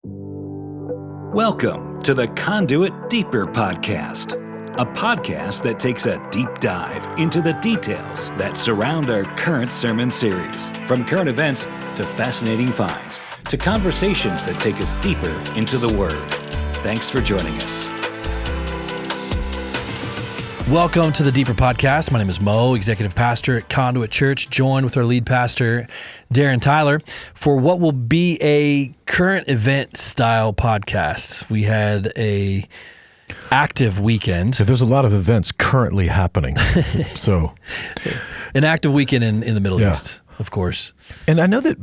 Welcome to the Conduit Deeper podcast, a podcast that takes a deep dive into the details that surround our current sermon series, from current events to fascinating finds to conversations that take us deeper into the Word. Thanks for joining us. Welcome to the Deeper Podcast. My name is Mo, Executive Pastor at Conduit Church, joined with our lead pastor, Darren Tyler, for what will be a current event style podcast. We had a active weekend. There's a lot of events currently happening. So, an active weekend in the Middle East, of course. And I know that,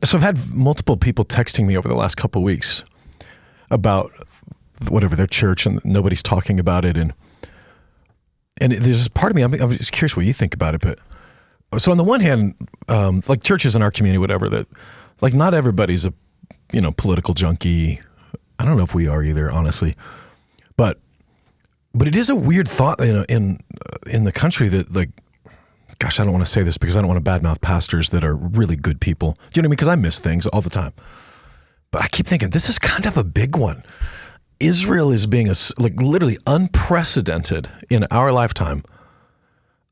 so I've had multiple people texting me over the last couple of weeks about whatever their church, and nobody's talking about it. And there's this part of me, I'm just curious what you think about it. But so on the one hand, like churches in our community, whatever, that like not everybody's a, political junkie. I don't know if we are either, honestly, but it is a weird thought, in the country that, like, gosh, I don't want to say this because I don't want to badmouth pastors that are really good people. Do you know what I mean? Because I miss things all the time, but I keep thinking this is kind of a big one. Israel is being literally unprecedented in our lifetime.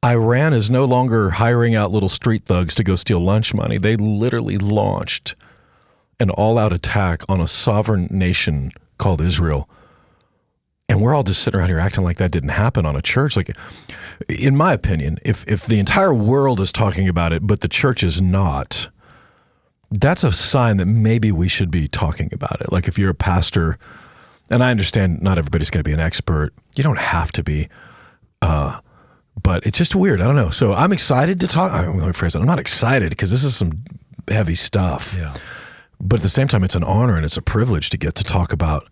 Iran is no longer hiring out little street thugs to go steal lunch money. They literally launched an all-out attack on a sovereign nation called Israel. And we're all just sitting around here acting like that didn't happen on a church. Like, in my opinion, if the entire world is talking about it, but the church is not, that's a sign that maybe we should be talking about it. Like if you're a pastor, and I understand not everybody's going to be an expert. You don't have to be. But it's just weird. I don't know. So I'm excited to talk. Let me rephrase it. I'm not excited because this is some heavy stuff. Yeah. But at the same time, it's an honor and it's a privilege to get to talk about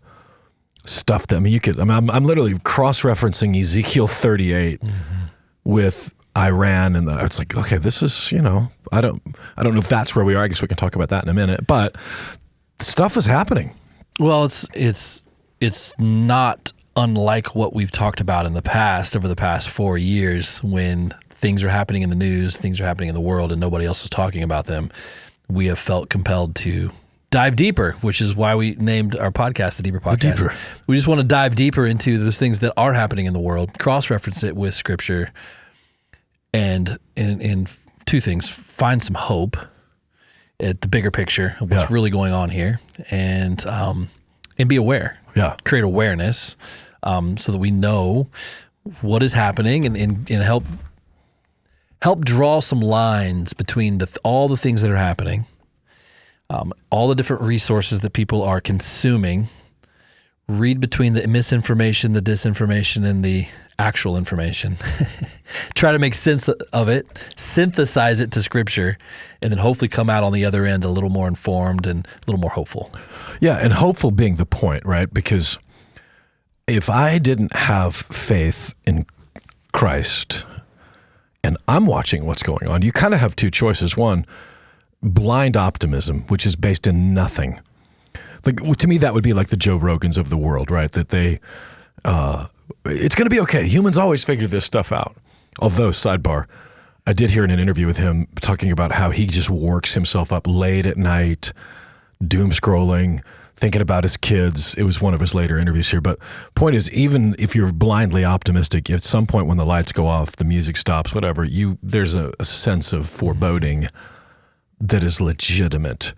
stuff that, I'm literally cross-referencing Ezekiel 38 with Iran. And it's like, okay, this is, I don't know if that's where we are. I guess we can talk about that in a minute. But stuff is happening. Well, it's not unlike what we've talked about in the past, over the past 4 years, when things are happening in the news, things are happening in the world, and nobody else is talking about them. We have felt compelled to dive deeper, which is why we named our podcast the Deeper Podcast. Deeper. We just want to dive deeper into those things that are happening in the world, cross-reference it with Scripture, and in two things: find some hope at the bigger picture of what's really going on here, and be aware. Yeah, create awareness so that we know what is happening and help draw some lines between all the things that are happening, all the different resources that people are consuming. Read between the misinformation, the disinformation, and the actual information. Try to make sense of it, synthesize it to Scripture, and then hopefully come out on the other end a little more informed and a little more hopeful. Yeah, and hopeful being the point, right? Because if I didn't have faith in Christ and I'm watching what's going on, you kind of have two choices. One, blind optimism, which is based in nothing. Like, to me, that would be like the Joe Rogans of the world, right? That they, it's going to be okay. Humans always figure this stuff out. Although, sidebar, I did hear in an interview with him talking about how he just works himself up late at night, doom scrolling, thinking about his kids. It was one of his later interviews here. But point is, even if you're blindly optimistic, at some point when the lights go off, the music stops, whatever, there's a sense of foreboding that is legitimate.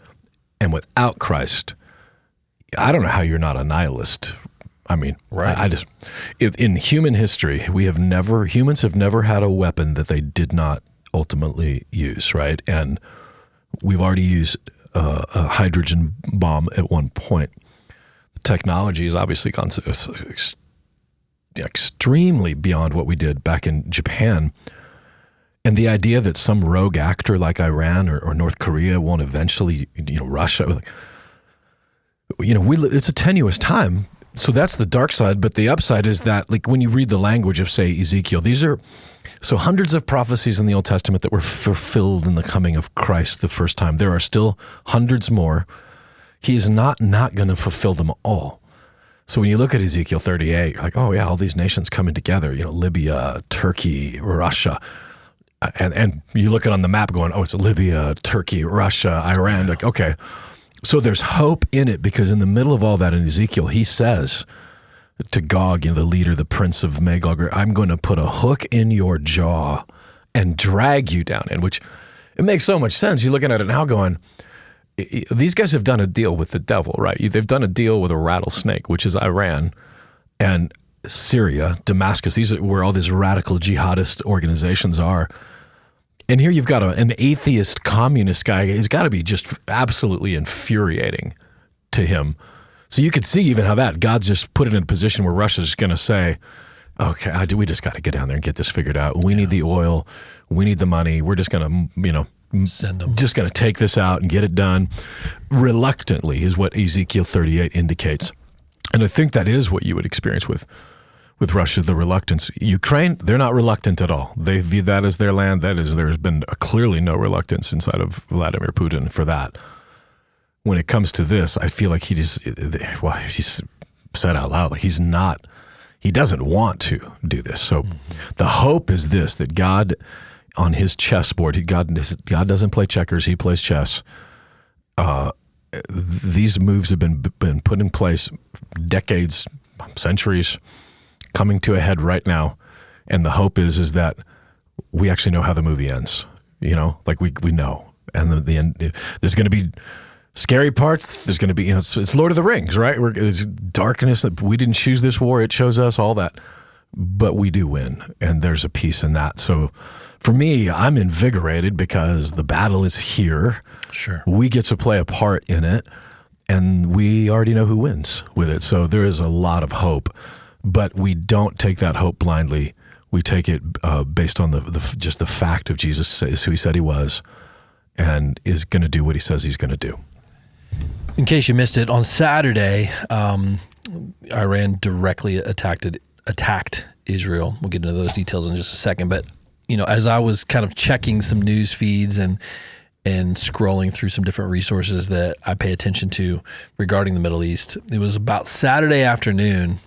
And without Christ, I don't know how you're not a nihilist. Right. In human history, humans have never had a weapon that they did not ultimately use, right? And we've already used a hydrogen bomb at one point. The technology has obviously gone extremely beyond what we did back in Japan. And the idea that some rogue actor like Iran or North Korea won't eventually, Russia, it's a tenuous time. So that's the dark side, but the upside is that, like, when you read the language of, say, Ezekiel, these are hundreds of prophecies in the Old Testament that were fulfilled in the coming of Christ the first time. There are still hundreds more. He is not going to fulfill them all. So when you look at Ezekiel 38, you're like, oh yeah, all these nations coming together, Libya, Turkey, Russia. And you look at it on the map going, oh, it's Libya, Turkey, Russia, Iran. Like, okay. So there's hope in it, because in the middle of all that in Ezekiel, he says to Gog, the leader, the prince of Magog, I'm going to put a hook in your jaw and drag you down in, which it makes so much sense. You're looking at it now going, these guys have done a deal with the devil, right? They've done a deal with a rattlesnake, which is Iran and Syria, Damascus. These are where all these radical jihadist organizations are. And here you've got an atheist communist guy. He's got to be just absolutely infuriating to him. So you could see even how that God's just put it in a position where Russia's going to say, okay, we just got to get down there and get this figured out. We need the oil. We need the money. We're just going to, send them. Just going to take this out and get it done. Reluctantly is what Ezekiel 38 indicates. And I think that is what you would experience with Russia, the reluctance. Ukraine, they're not reluctant at all. They view that as their land. There's been clearly no reluctance inside of Vladimir Putin for that. When it comes to this, I feel like he's said out loud, like he doesn't want to do this. So the hope is this, that God on his chessboard, God doesn't play checkers, he plays chess. These moves have been put in place decades, centuries, coming to a head right now. And the hope is that we actually know how the movie ends, like we know. And the end, there's going to be scary parts. There's going to be, it's Lord of the Rings, right? There's darkness that we didn't choose this war. It chose us, all that. But we do win, and there's a peace in that. So for me, I'm invigorated because the battle is here. Sure. We get to play a part in it, and we already know who wins with it. So there is a lot of hope, but we don't take that hope blindly. We take it based on just the fact of Jesus is who he said he was and is going to do what he says he's going to do. In case you missed it, on Saturday, Iran directly attacked Israel. We'll get into those details in just a second. But, as I was kind of checking some news feeds and scrolling through some different resources that I pay attention to regarding the Middle East, it was about Saturday afternoon,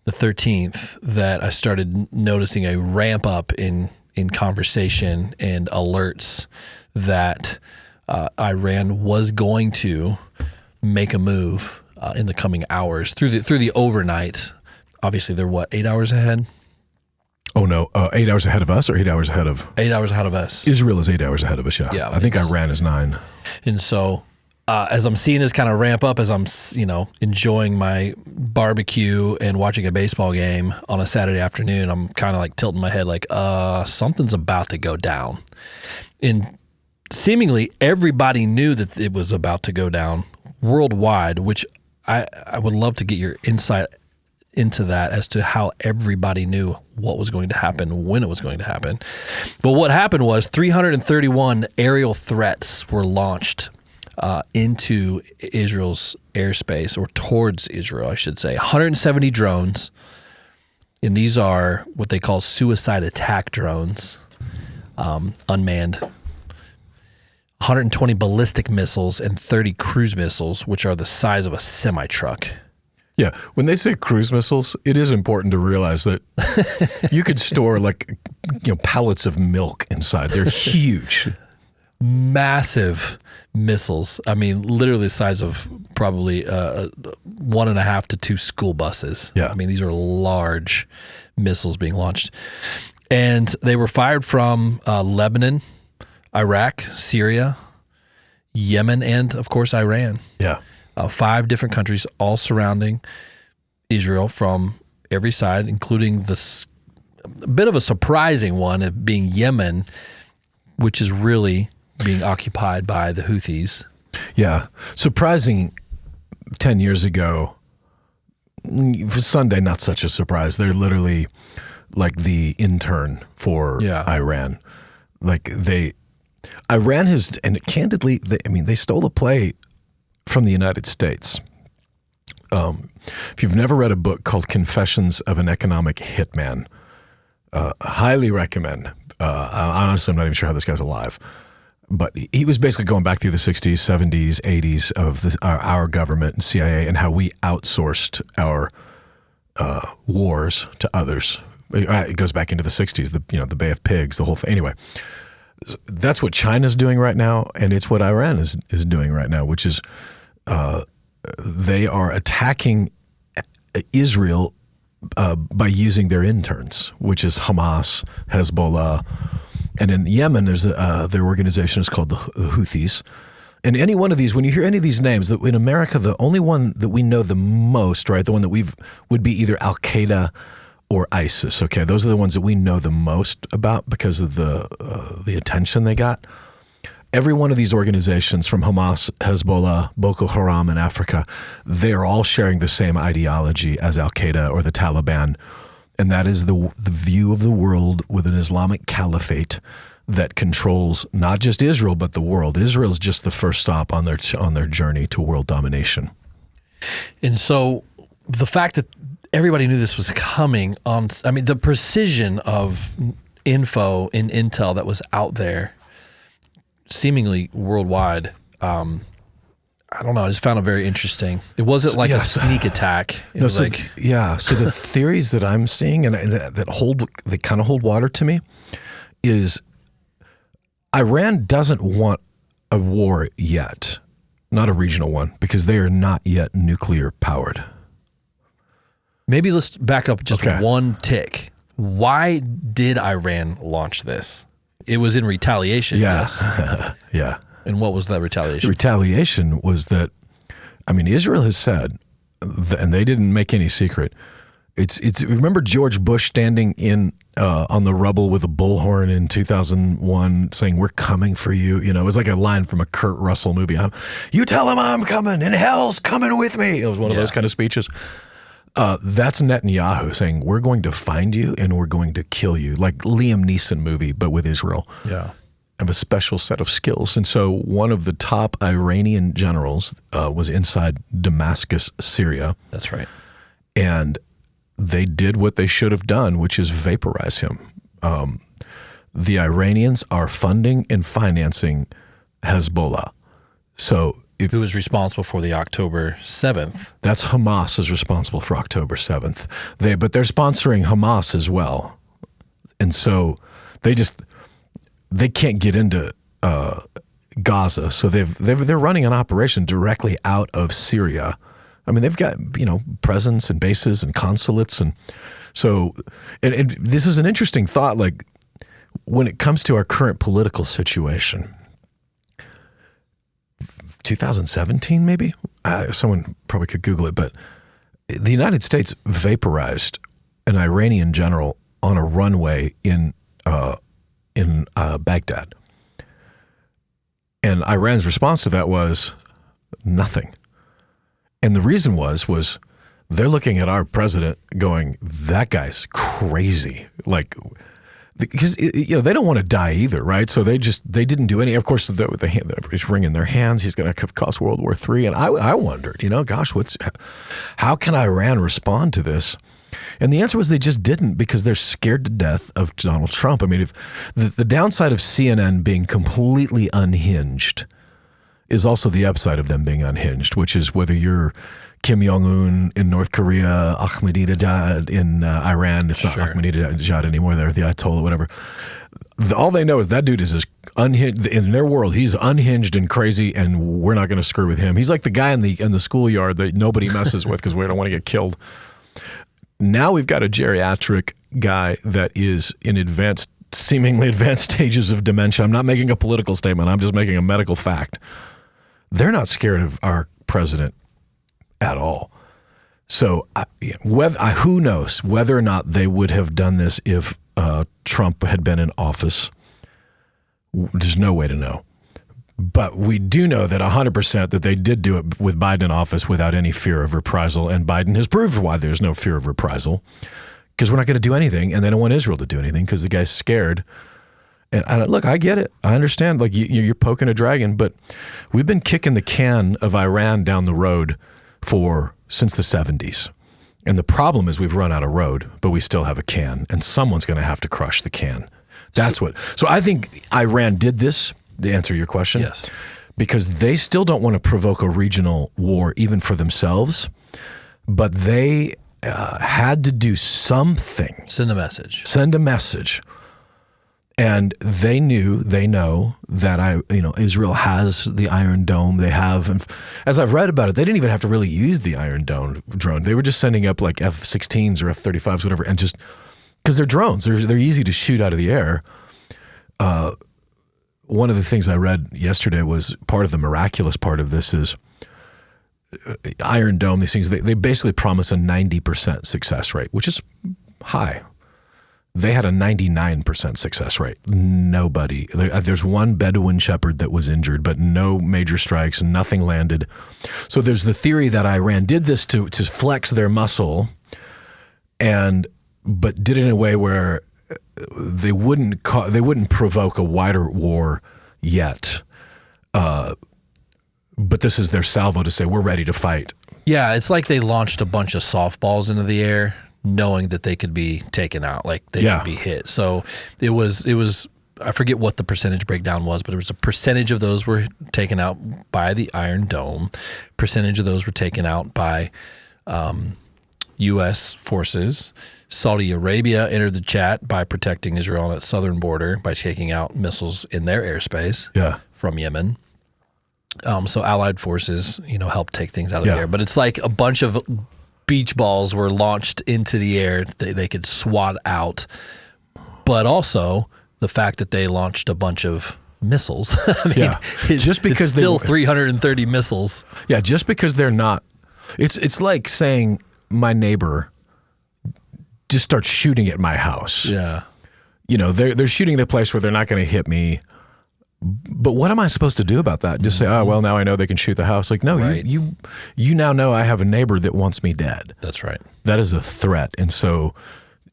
the 13th, that I started noticing a ramp up in conversation and alerts that Iran was going to make a move in the coming hours through the overnight. Obviously, they're 8 hours ahead? Oh no, 8 hours ahead of us, or 8 hours ahead of? 8 hours ahead of us. Israel is 8 hours ahead of us. Yeah. I think Iran is 9. And so, as I'm seeing this kind of ramp up, as I'm enjoying my barbecue and watching a baseball game on a Saturday afternoon, I'm kind of like tilting my head, like something's about to go down. And seemingly everybody knew that it was about to go down worldwide, which I would love to get your insight into that as to how everybody knew what was going to happen, when it was going to happen. But what happened was 331 aerial threats were launched into Israel's airspace, or towards Israel, I should say. 170 drones, and these are what they call suicide attack drones, unmanned. 120 ballistic missiles and 30 cruise missiles, which are the size of a semi-truck. Yeah, when they say cruise missiles, it is important to realize that you could store pallets of milk inside. They're huge. Massive missiles. I mean, literally the size of probably 1.5 to 2 school buses. Yeah. I mean, these are large missiles being launched. And they were fired from Lebanon, Iraq, Syria, Yemen, and, of course, Iran. Yeah. 5 different countries, all surrounding Israel from every side, including a bit of a surprising one of being Yemen, which is really being occupied by the Houthis. Yeah. Surprising 10 years ago, for Sunday, not such a surprise. They're literally like the intern for Iran. Iran has, and candidly, they stole a play from the United States. If you've never read a book called Confessions of an Economic Hitman, highly recommend. Honestly, I'm not even sure how this guy's alive. But he was basically going back through the 60s, 70s, 80s of our government and CIA and how we outsourced our wars to others. It goes back into the 60s, the Bay of Pigs, the whole thing. Anyway, that's what China's doing right now, and it's what Iran is doing right now, which is they are attacking Israel by using their interns, which is Hamas, Hezbollah, and in Yemen, their organization is called the Houthis. And any one of these, when you hear any of these names, in America, the only one that we know the most, right, the one that would be either Al Qaeda or ISIS. Okay, those are the ones that we know the most about because of the attention they got. Every one of these organizations, from Hamas, Hezbollah, Boko Haram in Africa, they are all sharing the same ideology as Al Qaeda or the Taliban, and that is the view of the world with an Islamic caliphate that controls not just Israel but the world. Israel is just the first stop on their journey to world domination. And so the fact that everybody knew this was coming on, I mean, the precision of info and intel that was out there, seemingly worldwide, I don't know. I just found it very interesting. It wasn't like a sneak attack. So the theories that I'm seeing and that kind of hold water to me is Iran doesn't want a war yet, not a regional one, because they are not yet nuclear powered. Maybe let's back up just one tick. Why did Iran launch this? It was in retaliation. Yes. Yeah. And what was that retaliation? The retaliation was that, I mean, Israel has said, and they didn't make any secret. It's. Remember George Bush standing on the rubble with a bullhorn in 2001, saying, "We're coming for you." You know, it was like a line from a Kurt Russell movie. You tell him I'm coming, and hell's coming with me. It was one of those kind of speeches. That's Netanyahu saying, "We're going to find you and we're going to kill you," like Liam Neeson movie, but with Israel. Yeah. Have a special set of skills. And so one of the top Iranian generals was inside Damascus, Syria. That's right. And they did what they should have done, which is vaporize him. The Iranians are funding and financing Hezbollah. So who was responsible for the October 7th? That's Hamas is responsible for October 7th. But they're sponsoring Hamas as well. And so they can't get into Gaza, so they're running an operation directly out of Syria. I mean, they've got presence and bases and consulates, and so and this is an interesting thought. Like when it comes to our current political situation, 2017 maybe, someone probably could Google it, but the United States vaporized an Iranian general on a runway in Baghdad. And Iran's response to that was nothing. And the reason was they're looking at our president going, that guy's crazy. Like, because they don't want to die either, right? So they didn't do any. Of course, everybody's wringing their hands. He's going to cause World War III. And I wondered, gosh, how can Iran respond to this? And the answer was they just didn't, because they're scared to death of Donald Trump. I mean, if the downside of CNN being completely unhinged is also the upside of them being unhinged, which is whether you're Kim Jong-un in North Korea, Ahmadinejad in Iran. It's not Ahmadinejad anymore. They're the Ayatollah, whatever. All they know is that dude is just unhinged. In their world, he's unhinged and crazy, and we're not going to screw with him. He's like the guy in the schoolyard that nobody messes with because we don't want to get killed. Now we've got a geriatric guy that is in seemingly advanced stages of dementia. I'm not making a political statement. I'm just making a medical fact. They're not scared of our president at all. So who knows whether or not they would have done this if Trump had been in office. There's no way to know. But we do know that 100% that they did do it with Biden in office without any fear of reprisal. And Biden has proved why there's no fear of reprisal, because we're not going to do anything. And they don't want Israel to do anything because the guy's scared. And look, I get it. I understand. Like you're poking a dragon, but we've been kicking the can of Iran down the road since the 70s. And the problem is we've run out of road, but we still have a can, and someone's going to have to crush the can. So I think Iran did this, to answer your question. Yes. Because they still don't want to provoke a regional war even for themselves, but they had to do something. Send a message. And they know that Israel has the Iron Dome. They have, and as I've read about it, they didn't even have to really use the Iron Dome drone. They were just sending up like F-16s or F-35s, whatever, and just because they're drones, they're easy to shoot out of the air. One of the things I read yesterday was part of the miraculous part of this is Iron Dome. These things they basically promise a 90% success rate, which is high. They had a 99% success rate. Nobody. There's one Bedouin shepherd that was injured, but no major strikes, nothing landed. So there's the theory that Iran did this to flex their muscle, but did it in a way where they wouldn't provoke a wider war yet. But this is their salvo to say we're ready to fight. Yeah, it's like they launched a bunch of softballs into the air, knowing that they could be taken out, like they could be hit. So it was, I forget what the percentage breakdown was, but it was a percentage of those were taken out by the Iron Dome. Percentage of those were taken out by U.S. forces. Saudi Arabia entered the chat by protecting Israel on its southern border by taking out missiles in their airspace from Yemen. So allied forces, helped take things out of the air. But it's like a bunch of beach balls were launched into the air they could swat out, but also the fact that they launched a bunch of missiles. Just because it's still 330 missiles. Yeah, just because they're not. It's like saying my neighbor just starts shooting at my house. Yeah, they're shooting at a place where they're not going to hit me. But what am I supposed to do about that? Just say, oh, well, now I know they can shoot the house. Like, no, you now know I have a neighbor that wants me dead. That's right. That is a threat. And so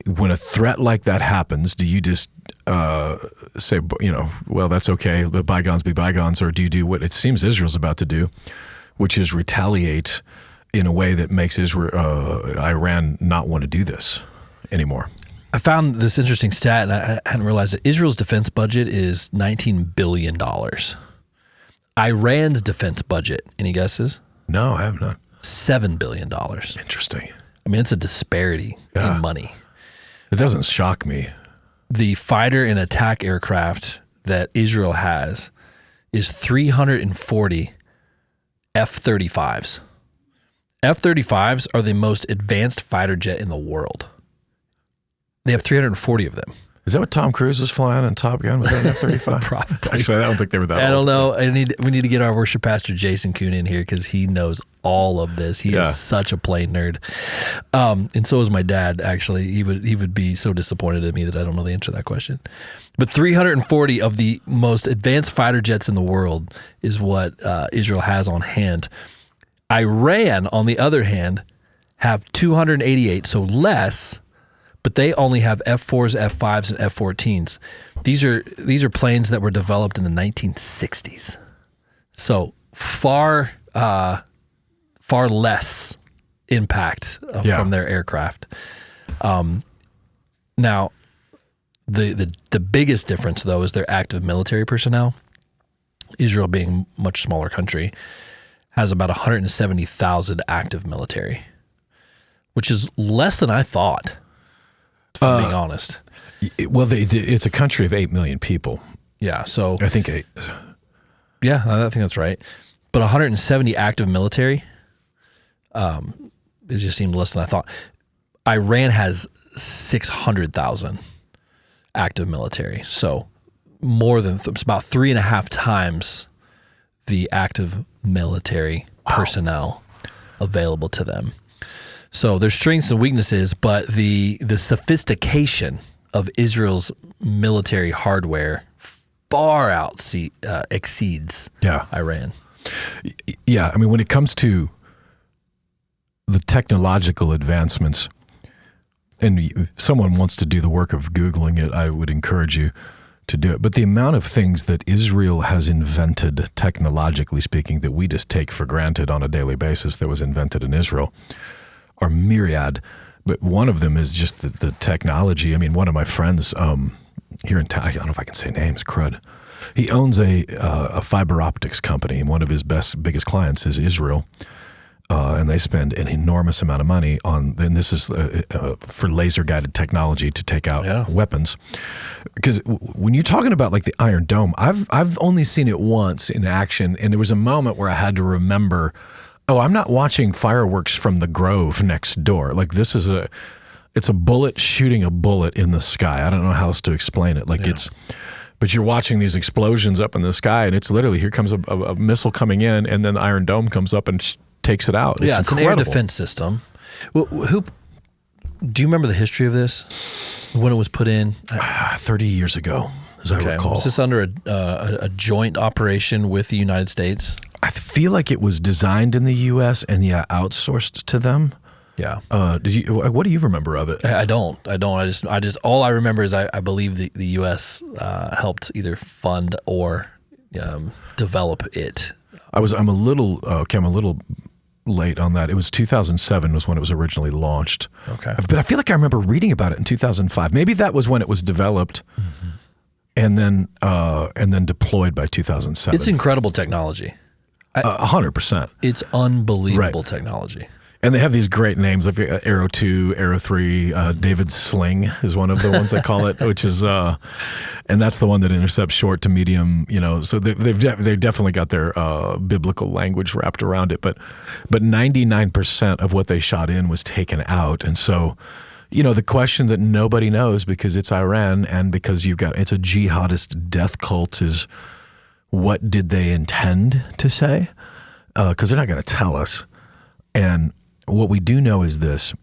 when a threat like that happens, do you just say, well, that's okay, let bygones be bygones, or do you do what it seems Israel's about to do, which is retaliate in a way that makes Iran not want to do this anymore? I found this interesting stat, and I hadn't realized that Israel's defense budget is $19 billion. Iran's defense budget, any guesses? No, I have not. $7 billion. Interesting. I mean, it's a disparity in money. It doesn't shock me. The fighter and attack aircraft that Israel has is 340 F-35s. F-35s are the most advanced fighter jet in the world. They have 340 of them. Is that what Tom Cruise was flying on Top Gun? Was that an F-35? Probably. Actually, I don't think they were that old. I don't know. We need to get our worship pastor Jason Kuhn in here because he knows all of this. He is such a plane nerd. And so is my dad, actually. He would be so disappointed at me that I don't know the answer to that question. But 340 of the most advanced fighter jets in the world is what Israel has on hand. Iran, on the other hand, have 288, so less, but they only have F-4s, F-5s, and F-14s. These are planes that were developed in the 1960s. So far less impact from their aircraft. Now, the biggest difference, though, is their active military personnel. Israel, being a much smaller country, has about 170,000 active military, which is less than I thought. If I'm being honest. Well, it's a country of 8 million people. Yeah, so I think 8. Yeah, I think that's right. But 170 active military, it just seemed less than I thought. Iran has 600,000 active military, so more than it's about 3.5 times the active military personnel available to them. So there's strengths and weaknesses, but the sophistication of Israel's military hardware far exceeds Iran. Yeah, I mean, when it comes to the technological advancements, and if someone wants to do the work of Googling it, I would encourage you to do it. But the amount of things that Israel has invented, technologically speaking, that we just take for granted on a daily basis that was invented in Israel are myriad, but one of them is just the technology. I mean, one of my friends here in town, I don't know if I can say names, crud. He owns a fiber optics company, and one of his biggest clients is Israel. and they spend an enormous amount of money on, and this is for laser-guided technology to take out weapons. Because when you're talking about like the Iron Dome, I've only seen it once in action, and there was a moment where I had to remember, oh, I'm not watching fireworks from the Grove next door. Like this is it's a bullet shooting a bullet in the sky. I don't know how else to explain it. Like but you're watching these explosions up in the sky, and it's literally, here comes a missile coming in, and then the Iron Dome comes up and takes it out. It's an air defense system. Well, do you remember the history of this? When it was put in? 30 years ago, as I recall. Was this under a joint operation with the United States? I feel like it was designed in the U.S. and outsourced to them. Yeah. What do you remember of it? I don't. I just all I remember is I believe the U.S. Helped either fund or develop it. I'm a little late on that. It was 2007 was when it was originally launched. Okay. But I feel like I remember reading about it in 2005. Maybe that was when it was developed, and then deployed by 2007. It's incredible technology. 100%. It's unbelievable technology. And they have these great names like Arrow 2, Arrow 3, David Sling is one of the ones they call it, which is, and that's the one that intercepts short to medium, so they've definitely got their biblical language wrapped around it. But 99% of what they shot in was taken out. And so, the question that nobody knows, because it's Iran and because it's a jihadist death cult, is what did they intend to say? Because they're not going to tell us. And what we do know is this,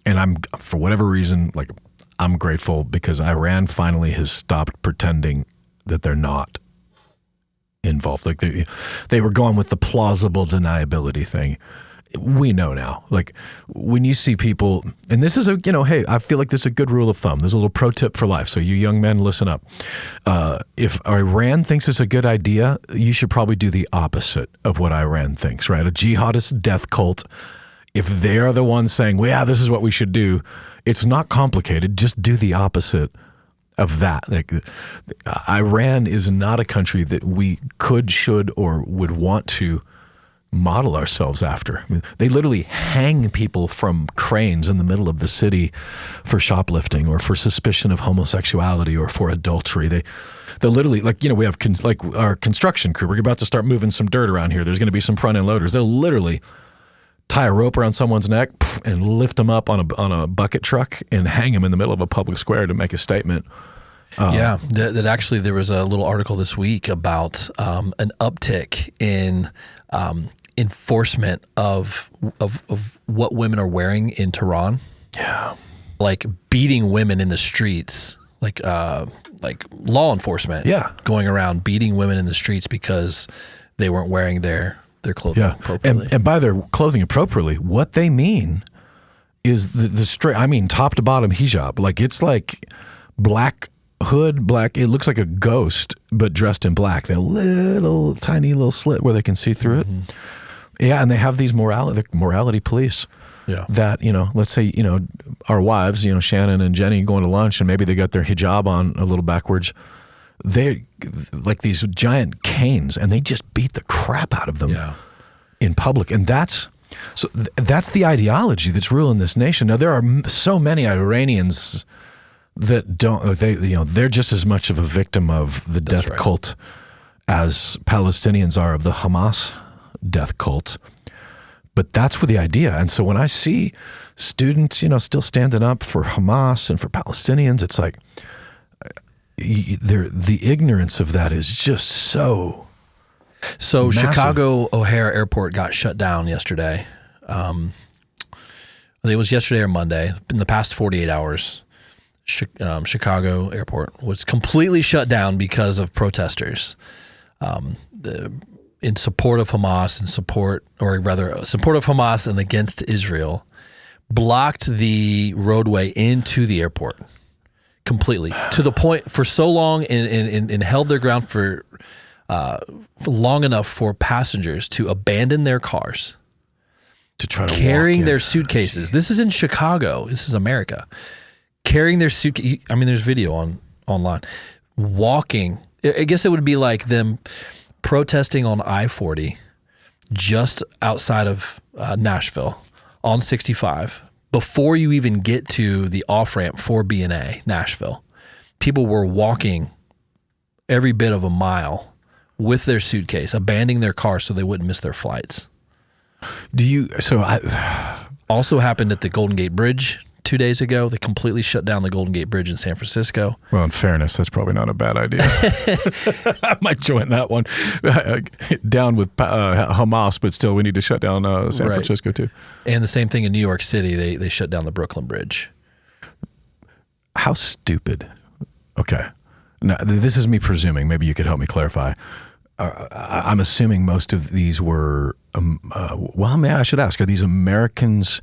and I'm, for whatever reason, like, I'm grateful because Iran finally has stopped pretending that they're not involved. Like they were going with the plausible deniability thing. We know now, like when you see people, and this is hey, I feel like this is a good rule of thumb. There's a little pro tip for life. So you young men, listen up. If Iran thinks it's a good idea, you should probably do the opposite of what Iran thinks, right? A jihadist death cult, if they're the ones saying, well, yeah, this is what we should do, it's not complicated. Just do the opposite of that. Like, Iran is not a country that we could, should, or would want to model ourselves after. I mean, they literally hang people from cranes in the middle of the city for shoplifting or for suspicion of homosexuality or for adultery. They literally, like, we have our construction crew. We're about to start moving some dirt around here. There's going to be some front end loaders. They'll literally tie a rope around someone's neck and lift them up on a bucket truck and hang them in the middle of a public square to make a statement. That actually there was a little article this week about an uptick in enforcement of what women are wearing in Tehran. Yeah, like beating women in the streets, like law enforcement. Yeah, going around beating women in the streets because they weren't wearing their clothing appropriately. And by their clothing appropriately, what they mean is the straight. I mean, top to bottom hijab. Like, it's like black hood, black. It looks like a ghost, but dressed in black. They're tiny little slit where they can see through it. Yeah, and they have these morality police. Yeah. That, let's say, our wives, Shannon and Jenny going to lunch, and maybe they got their hijab on a little backwards. They're like these giant canes, and they just beat the crap out of them in public. And that's the ideology that's ruling this nation. Now, there are so many Iranians that they're just as much of a victim of the death cult as Palestinians are of the Hamas death cult. But that's what the idea. And so when I see students, still standing up for Hamas and for Palestinians, it's like the ignorance of that is just so massive. Chicago O'Hare Airport got shut down yesterday. It was yesterday or Monday. In the past 48 hours, Chicago Airport was completely shut down because of protesters in support of Hamas support of Hamas and against Israel, blocked the roadway into the airport completely, to the point for so long and held their ground for long enough for passengers to abandon their cars, to try to carrying their suitcases. This is in Chicago. This is America. Carrying their suitcase. I mean, there's video online. Walking. I guess it would be like them protesting on I-40 just outside of Nashville, on 65, before you even get to the off-ramp for B&A, Nashville, people were walking every bit of a mile with their suitcase, abandoning their car so they wouldn't miss their flights. Also happened at the Golden Gate Bridge 2 days ago. They completely shut down the Golden Gate Bridge in San Francisco. Well, in fairness, that's probably not a bad idea. I might join that one. Down with Hamas, but still we need to shut down San Francisco too. And the same thing in New York City. They shut down the Brooklyn Bridge. How stupid. Okay. Now, this is me presuming. Maybe you could help me clarify. I'm assuming most of these were, I should ask, are these Americans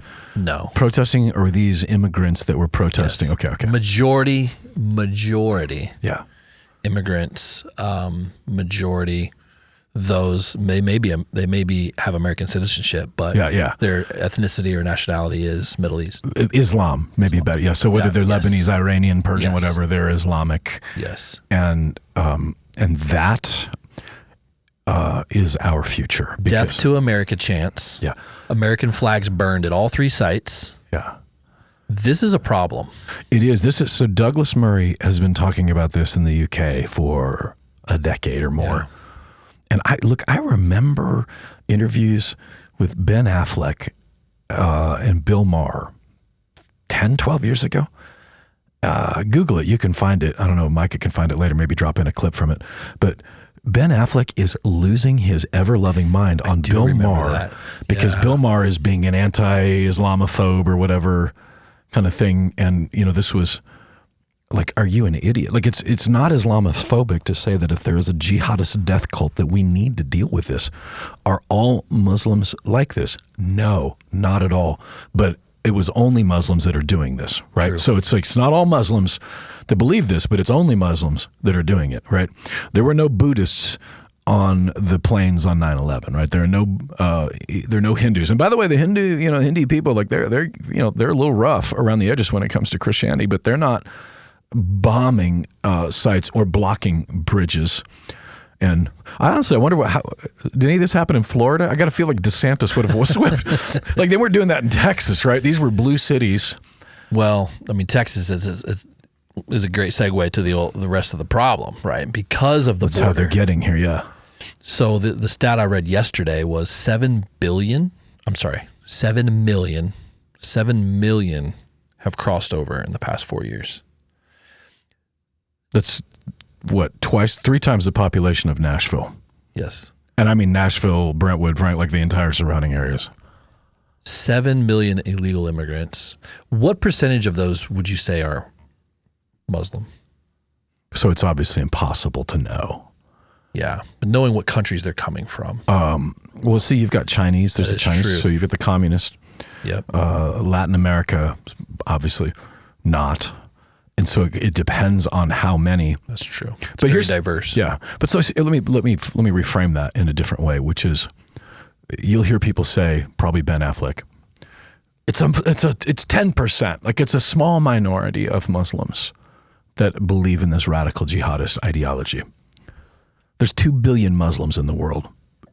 protesting, or are these immigrants that were protesting? Yes. Okay. Majority. Yeah. Immigrants, majority. Those they may have American citizenship, but their ethnicity or nationality is Middle East. Islam, maybe better. Yeah. So whether they're Lebanese, Iranian, Persian, whatever, they're Islamic. Yes. And that is our future. Death to America chants. Yeah. American flags burned at all 3 sites. Yeah. This is a problem. It is. So Douglas Murray has been talking about this in the UK for a decade or more. Yeah. And I remember interviews with Ben Affleck and Bill Maher 10, 12 years ago. Google it. You can find it. I don't know. Micah can find it later. Maybe drop in a clip from it. But Ben Affleck is losing his ever-loving mind on Bill Maher because Bill Maher is being an anti-Islamophobe or whatever kind of thing. And, this was like, are you an idiot? Like, it's not Islamophobic to say that if there is a jihadist death cult that we need to deal with this. Are all Muslims like this? No, not at all. But it was only Muslims that are doing this, right? True. So it's like, it's not all Muslims that believe this, but it's only Muslims that are doing it, right? There were no Buddhists on the planes on 9/11, right? There are no Hindus. And by the way, the Hindi people, like they're a little rough around the edges when it comes to Christianity, but they're not bombing sites or blocking bridges. And I honestly, I wonder did any of this happen in Florida? I got to feel like DeSantis would have swept. Like they weren't doing that in Texas, right? These were blue cities. Well, I mean, Texas is a great segue to the rest of the problem, right? Because of the That's border. how they're getting here, yeah. So the stat I read yesterday was 7 million have crossed over in the past 4 years. That's what, 3 times the population of Nashville. Yes. And I mean Nashville, Brentwood, Frank, like the entire surrounding areas. 7 million illegal immigrants. What percentage of those would you say are Muslim? So it's obviously impossible to know. Yeah, but knowing what countries they're coming from. Well, see, you've got Chinese. There's the Chinese. True. So you've got the communists. Yep. Latin America, obviously not. And so it depends on how many. That's true. It's but very diverse. Yeah. But so let me reframe that in a different way, which is you'll hear people say, probably Ben Affleck, it's 10%. Like it's a small minority of Muslims that believe in this radical jihadist ideology. There's 2 billion Muslims in the world.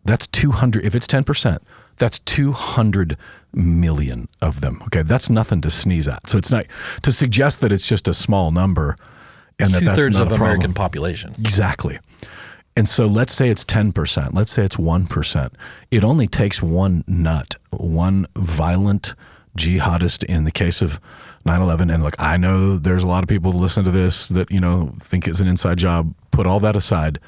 That's 200. If it's 10%, that's 200 million of them. Okay, that's nothing to sneeze at. So it's not to suggest that it's just a small number, and that's not a problem. 2/3 of American population. Exactly. And so let's say it's 10%. Let's say it's 1%. It only takes one nut, one violent jihadist in the case of 9/11. And look, I know there's a lot of people that listen to this that think it's an inside job. Put all that aside.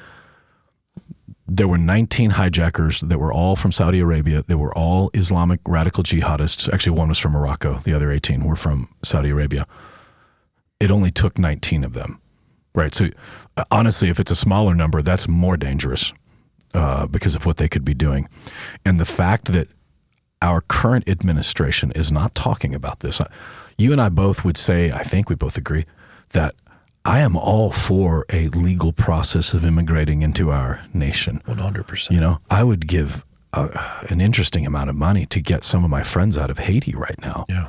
There were 19 hijackers that were all from Saudi Arabia. They were all Islamic radical jihadists. Actually, one was from Morocco. The other 18 were from Saudi Arabia. It only took 19 of them, right? So honestly, if it's a smaller number, that's more dangerous because of what they could be doing. And the fact that our current administration is not talking about this, you and I both would say, I think we both agree, that I am all for a legal process of immigrating into our nation. 100%. I would give an interesting amount of money to get some of my friends out of Haiti right now. Yeah.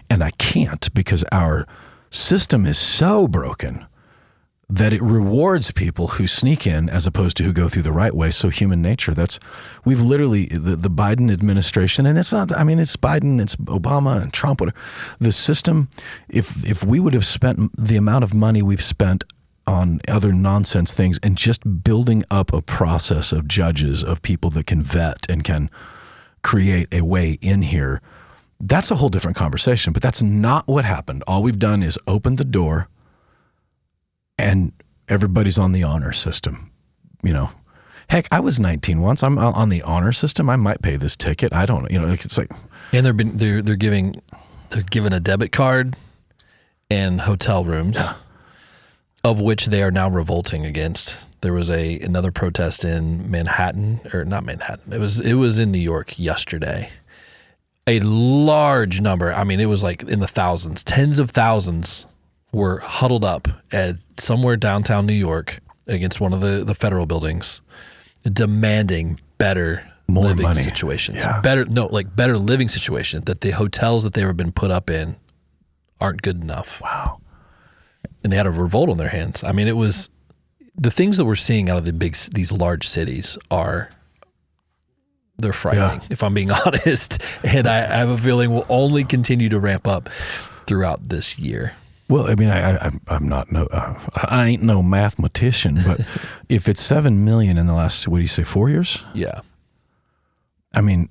And I can't because our system is so broken that it rewards people who sneak in as opposed to who go through the right way. So human nature, we've literally, the Biden administration, and it's not, I mean, it's Biden, it's Obama and Trump, whatever. The system, if we would have spent the amount of money we've spent on other nonsense things and just building up a process of judges, of people that can vet and can create a way in here, that's a whole different conversation. But that's not what happened. All we've done is opened the door and everybody's on the honor system. Heck, I was 19 once. I'm on the honor system. I might pay this ticket. I don't, it's like. And they're given a debit card and hotel rooms. Yeah. Of which they are now revolting against. There was another protest in Manhattan, or not Manhattan. It was in New York yesterday. A large number. I mean, it was like in the thousands, tens of thousands were huddled up at somewhere downtown New York against one of the federal buildings, demanding better living money. situations. Yeah. Better living situations. That the hotels that they have been put up in aren't good enough. Wow. And they had a revolt on their hands. I mean, it was the things that we're seeing out of these large cities they're frightening, if I'm being honest. And I have a feeling will only continue to ramp up throughout this year. Well, I mean, I'm not I ain't no mathematician, but if it's 7 million in the last, 4 years? Yeah. I mean,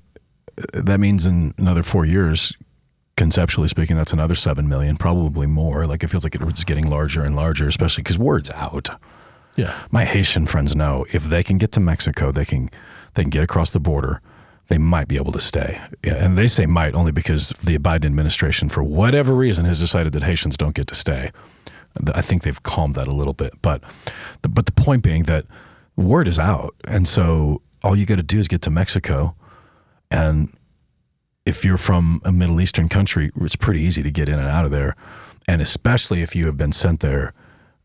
that means in another 4 years, conceptually speaking, that's another 7 million, probably more. Like, it feels like it's getting larger and larger, especially because word's out. Yeah. My Haitian friends know if they can get to Mexico, they can get across the border. They might be able to stay. Yeah, and they say might only because the Biden administration, for whatever reason, has decided that Haitians don't get to stay. I think they've calmed that a little bit. But the point being that word is out. And so all you got to do is get to Mexico, and if you're from a Middle Eastern country, it's pretty easy to get in and out of there. And especially if you have been sent there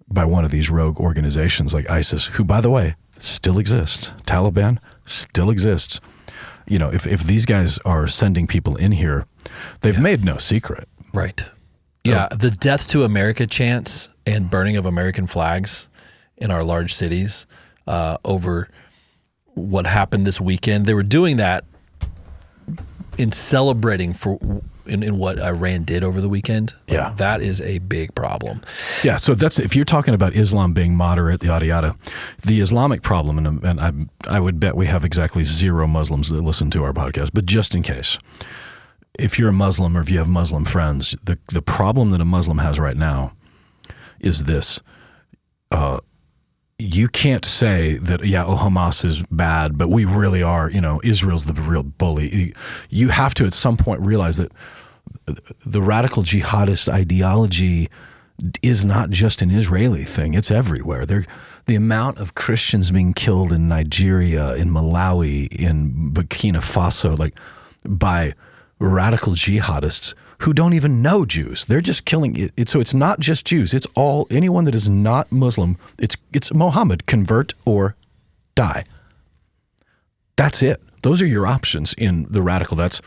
by one of these rogue organizations like ISIS, who, by the way, still exists. Taliban still exists. If these guys are sending people in here, they've made no secret. Right. Yeah. The death to America chants and burning of American flags in our large cities over what happened this weekend. They were doing that in celebrating in what Iran did over the weekend. Yeah. That is a big problem. Yeah. So if you're talking about Islam being moderate, yada, yada, the Islamic problem, and I would bet we have exactly 0 Muslims that listen to our podcast, but just in case, if you're a Muslim or if you have Muslim friends, the problem that a Muslim has right now is this. You can't say that, Hamas is bad, but we really are, Israel's the real bully. You have to at some point realize that the radical jihadist ideology is not just an Israeli thing. It's everywhere. The amount of Christians being killed in Nigeria, in Malawi, in Burkina Faso, by radical jihadists who don't even know Jews. They're just killing it. So it's not just Jews. It's anyone that is not Muslim. It's Mohammed, convert or die. That's it. Those are your options in the radical. That's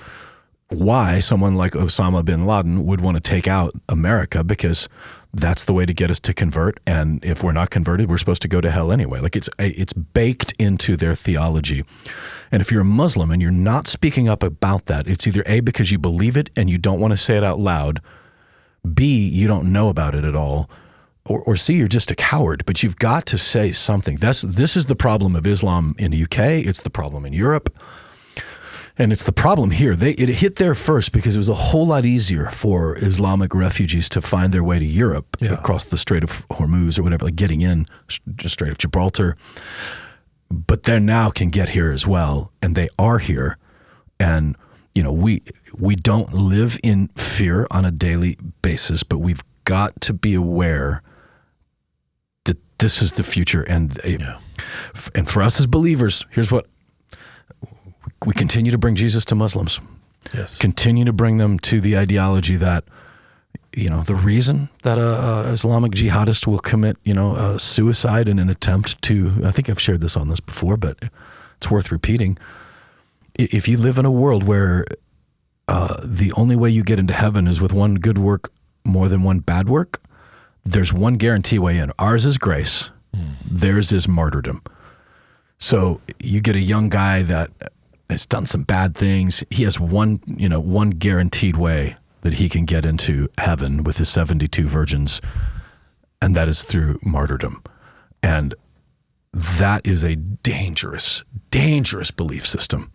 why someone like Osama bin Laden would want to take out America, because that's the way to get us to convert. And if we're not converted, we're supposed to go to hell anyway. It's baked into their theology. And if you're a Muslim and you're not speaking up about that, it's either A, because you believe it and you don't want to say it out loud, B, you don't know about it at all, or C, you're just a coward. But you've got to say something. This is the problem of Islam in the UK. It's the problem in Europe. And it's the problem here. It hit there first because it was a whole lot easier for Islamic refugees to find their way to Europe across the Strait of Hormuz or whatever, getting in, just Strait of Gibraltar. But they now can get here as well, and they are here. And we don't live in fear on a daily basis, but we've got to be aware that this is the future. And for us as believers, here's what we continue to bring Jesus to Muslims. Yes. Continue to bring them to the ideology that, the reason that a Islamic jihadist will commit, suicide in an attempt to, I think I've shared this on this before, but it's worth repeating. If you live in a world where the only way you get into heaven is with one good work more than one bad work, there's one guaranteed way in. Ours is grace. Theirs is martyrdom. So you get a young guy that has done some bad things. He has one guaranteed way that he can get into heaven with his 72 virgins, and that is through martyrdom. And that is a dangerous, dangerous belief system.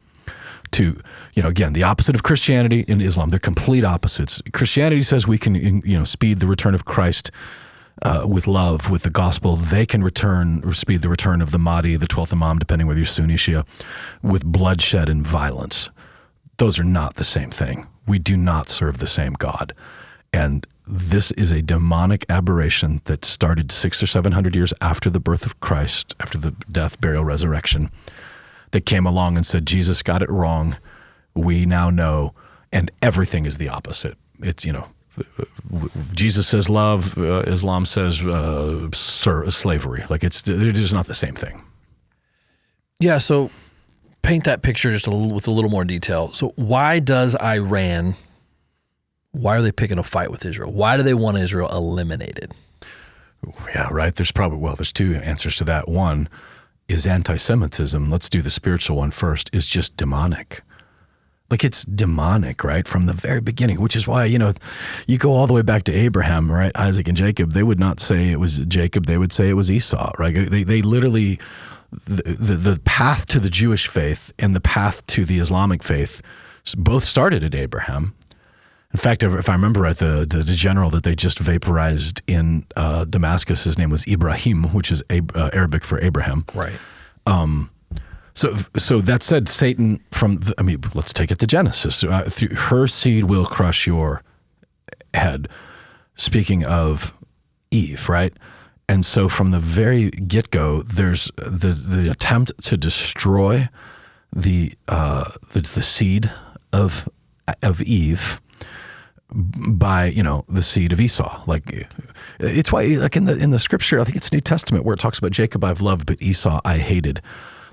To, again, the opposite of Christianity and Islam. They're complete opposites. Christianity says we can, speed the return of Christ with love, with the gospel. They can speed the return of the Mahdi, the 12th Imam, depending whether you're Sunni, Shia, with bloodshed and violence. Those are not the same thing. We do not serve the same God. And this is a demonic aberration that started 600 or 700 years after the birth of Christ, after the death, burial, resurrection, that came along and said, Jesus got it wrong. We now know, and everything is the opposite. It's, Jesus says love, Islam says slavery. Like they're just not the same thing. Yeah, so paint that picture just with a little more detail. So why are they picking a fight with Israel? Why do they want Israel eliminated? Yeah, right. There's two answers to that. One is anti-Semitism. Let's do the spiritual one first, is just demonic. Like it's demonic, right? From the very beginning, which is why, you go all the way back to Abraham, right? Isaac and Jacob, they would not say it was Jacob. They would say it was Esau, right? They literally, the path to the Jewish faith and the path to the Islamic faith both started at Abraham. In fact, if I remember right, the general that they just vaporized in Damascus, his name was Ibrahim, which is Arabic for Abraham. Right. So that said, Satan let's take it to Genesis. Through her seed will crush your head. Speaking of Eve, right? And so from the very get-go, there's the attempt to destroy the seed of Eve by the seed of Esau. Like it's why, like in the scripture, I think it's New Testament, where it talks about Jacob I've loved, but Esau I hated.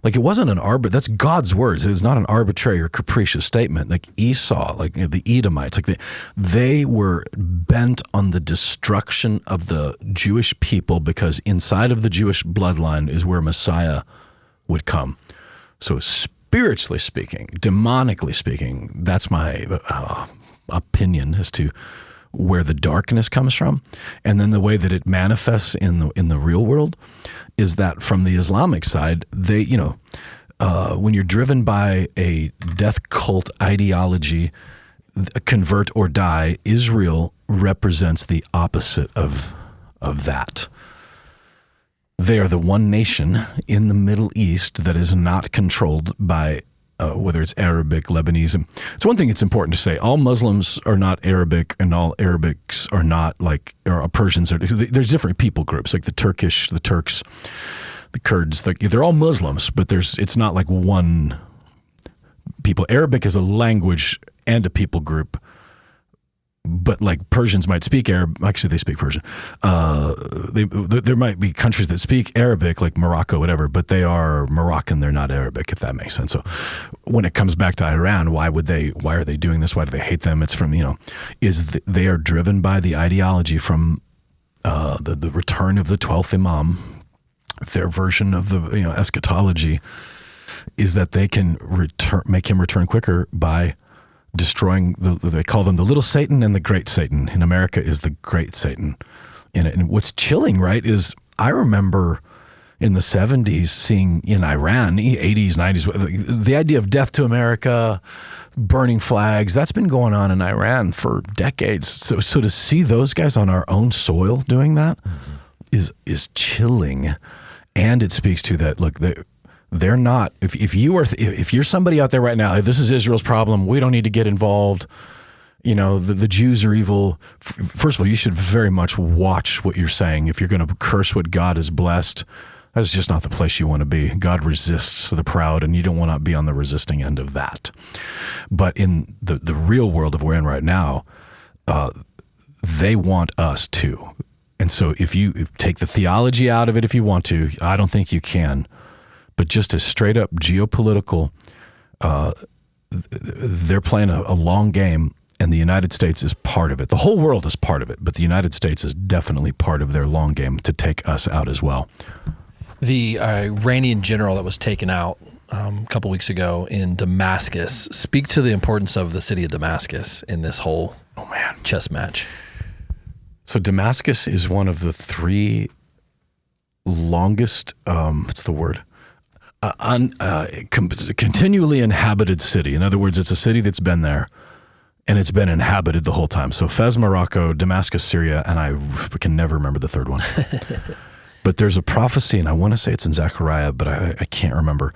Like it wasn't that's God's words. It's not an arbitrary or capricious statement. Like Esau, like the Edomites, like they were bent on the destruction of the Jewish people, because inside of the Jewish bloodline is where Messiah would come. So spiritually speaking, demonically speaking, that's my opinion as to where the darkness comes from. And then the way that it manifests in the real world is that from the Islamic side, they, when you're driven by a death cult ideology, convert or die, Israel represents the opposite of that. They are the one nation in the Middle East that is not controlled by whether it's Arabic, Lebanese. It's one thing it's important to say. All Muslims are not Arabic, and all Arabics are not or Persians. There's different people groups, like the Turkish, the Turks, the Kurds. They're all Muslims, but it's not like one people. Arabic is a language and a people group. But like Persians might speak Arab. Actually, they speak Persian. There might be countries that speak Arabic, like Morocco, whatever, but they are Moroccan. They're not Arabic, if that makes sense. So when it comes back to Iran, why are they doing this? Why do they hate them? It's from, they are driven by the ideology from the return of the 12th Imam. Their version of the eschatology is that they can make him return quicker by destroying they call them the little Satan and the great Satan. In America is the great Satan. And what's chilling, right, is I remember in the 70s seeing in Iran, 80s, 90s, the idea of death to America, burning flags, that's been going on in Iran for decades. So to see those guys on our own soil doing that is chilling. And it speaks to that, look, they're not, if you're somebody out there right now, this is Israel's problem, we don't need to get involved, the Jews are evil. First of all, you should very much watch what you're saying. If you're going to curse what God has blessed, that's just not the place you want to be. God resists the proud, and you don't want to be on the resisting end of that. But in the real world of we're in right now, they want us to. And so if you take the theology out of it, if you want to, I don't think you can. But just a straight up geopolitical, they're playing a long game, And the United States is part of it. The whole world is part of it, but the United States is definitely part of their long game to take us out as well. The Iranian general that was taken out a couple weeks ago in Damascus, speak to the importance of the city of Damascus in this whole chess match. So Damascus is one of the 3 longest, what's the word? Continually inhabited city. In other words, it's a city that's been there and it's been inhabited the whole time. So Fez, Morocco, Damascus, Syria, and I can never remember the third one. But there's a prophecy, and I want to say it's in Zechariah, but I can't remember,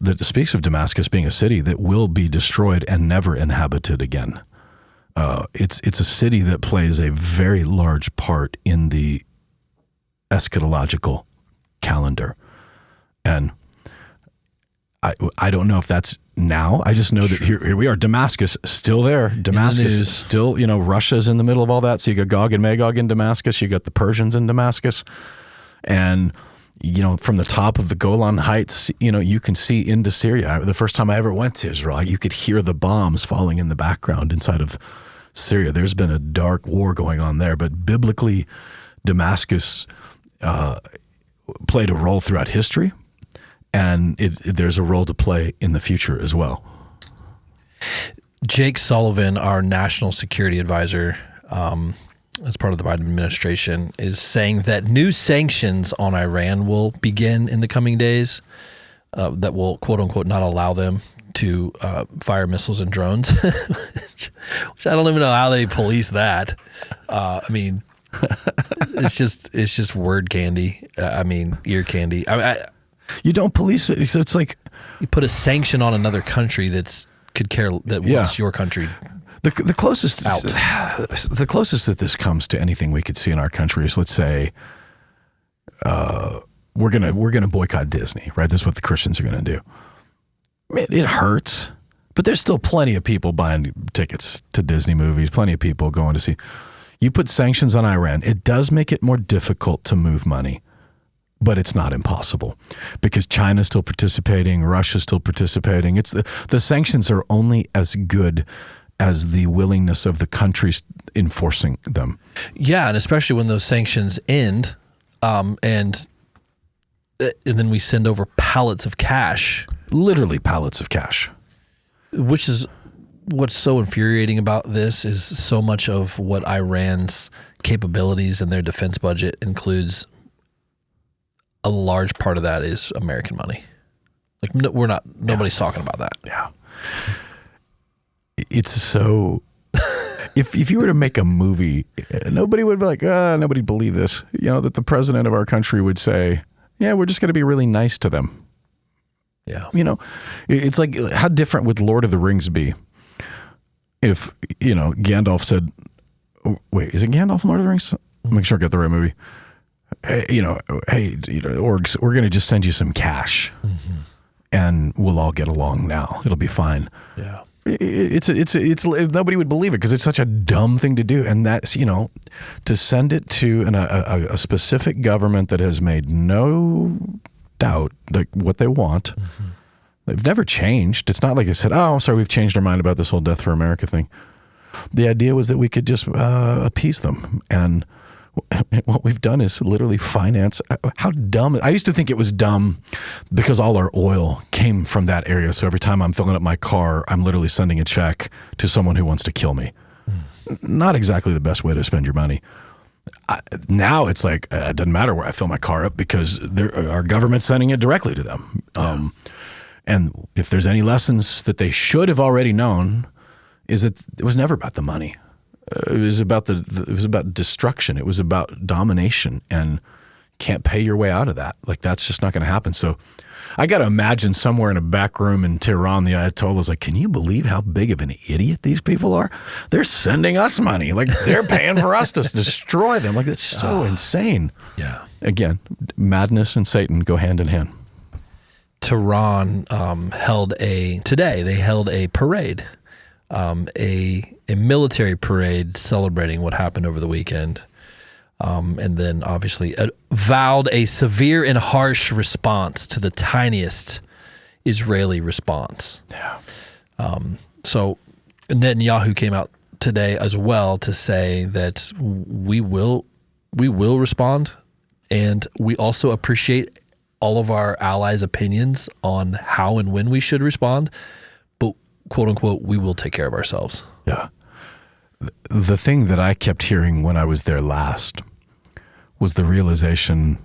that speaks of Damascus being a city that will be destroyed and never inhabited again. It's a city that plays a very large part in the eschatological calendar. And I don't know if that's now. I just know that here we are. Damascus, still there. Damascus is still, Russia's in the middle of all that. So you got Gog and Magog in Damascus. You got the Persians in Damascus. And, from the top of the Golan Heights, you can see into Syria. The first time I ever went to Israel, you could hear the bombs falling in the background inside of Syria. There's been a dark war going on there. But biblically, Damascus played a role throughout history. And there's a role to play in the future as well. Jake Sullivan, our national security advisor, as part of the Biden administration, is saying that new sanctions on Iran will begin in the coming days that will, quote unquote, not allow them to fire missiles and drones, which I don't even know how they police that. It's just word candy. Ear candy. You don't police it. So it's like you put a sanction on another country that wants your country. The closest out. The closest that this comes to anything we could see in our country is, let's say, we're gonna boycott Disney, right? This is what the Christians are gonna do. It hurts, but there's still plenty of people buying tickets to Disney movies. Plenty of people going to see. You put sanctions on Iran, it does make it more difficult to move money, but it's not impossible because China's still participating, Russia's still participating. It's the sanctions are only as good as the willingness of the countries enforcing them. Yeah, and especially when those sanctions end, and then we send over pallets of cash. Literally pallets of cash. Which is what's so infuriating about this is so much of what Iran's capabilities and their defense budget includes, a large part of that is American money. Like nobody's talking about that. Yeah. It's so, if you were to make a movie, nobody would be like, nobody believe this. That the president of our country would say, yeah, we're just going to be really nice to them. Yeah. It's like, how different would Lord of the Rings be if, Gandalf said, oh, wait, is it Gandalf in Lord of the Rings? Make sure I got the right movie. Hey, orgs, we're going to just send you some cash and we'll all get along now. It'll be fine. Yeah. It's nobody would believe it because it's such a dumb thing to do. And that's, to send it to a specific government that has made no doubt like what they want. Mm-hmm. They've never changed. It's not like they said, oh, I'm sorry, we've changed our mind about this whole Death for America thing. The idea was that we could just appease them. And what we've done is literally finance. How dumb. I used to think it was dumb because all our oil came from that area. So every time I'm filling up my car, I'm literally sending a check to someone who wants to kill me. Not exactly the best way to spend your money. Now it's like, it doesn't matter where I fill my car up because our government's sending it directly to them. Yeah. And if there's any lessons that they should have already known, is that it was never about the money. It was about it was about destruction. It was about domination, and can't pay your way out of that. Like, that's just not going to happen. So I got to imagine somewhere in a back room in Tehran, the Ayatollah was like, can you believe how big of an idiot these people are? They're sending us money. Like, they're paying for us to destroy them. Like, it's so insane. Yeah. Again, madness and Satan go hand in hand. Tehran held a parade, a military parade celebrating what happened over the weekend, and then obviously vowed a severe and harsh response to the tiniest Israeli response. Yeah. So Netanyahu came out today as well to say that we will respond, and we also appreciate all of our allies' opinions on how and when we should respond, but quote unquote, we will take care of ourselves. Yeah. The thing that I kept hearing when I was there last was the realization,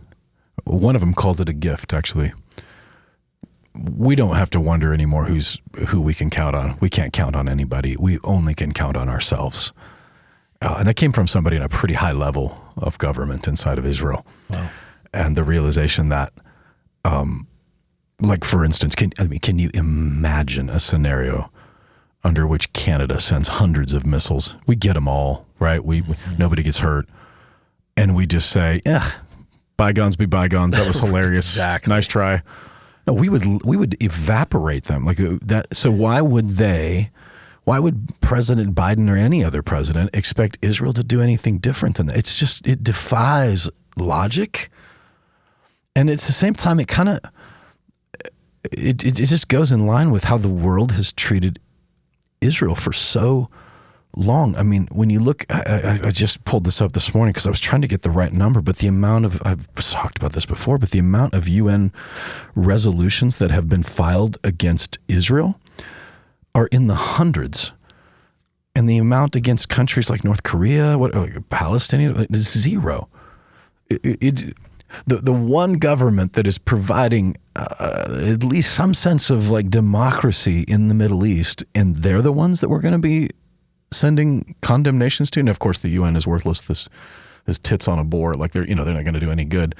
one of them called it a gift, actually. We don't have to wonder anymore who we can count on. We can't count on anybody. We only can count on ourselves. And that came from somebody in a pretty high level of government inside of Israel. Wow. And the realization that, like for instance, can you imagine a scenario under which Canada sends hundreds of missiles? We get them all, right? Nobody gets hurt. And we just say, bygones be bygones. That was hilarious. Exactly. Nice try. No, we would evaporate them like that. So why would President Biden or any other president expect Israel to do anything different than that? It defies logic. And at the same time, it just goes in line with how the world has treated Israel for so long. I mean, when you look, I just pulled this up this morning because I was trying to get the right number, but the amount of, I've talked about this before, but the amount of UN resolutions that have been filed against Israel are in the hundreds. And the amount against countries like North Korea, Palestinian, is zero. The one government that is providing at least some sense of like democracy in the Middle East, and they're the ones that we're going to be sending condemnations to. And of course, the UN is worthless. This tits on a board. Like they're not going to do any good.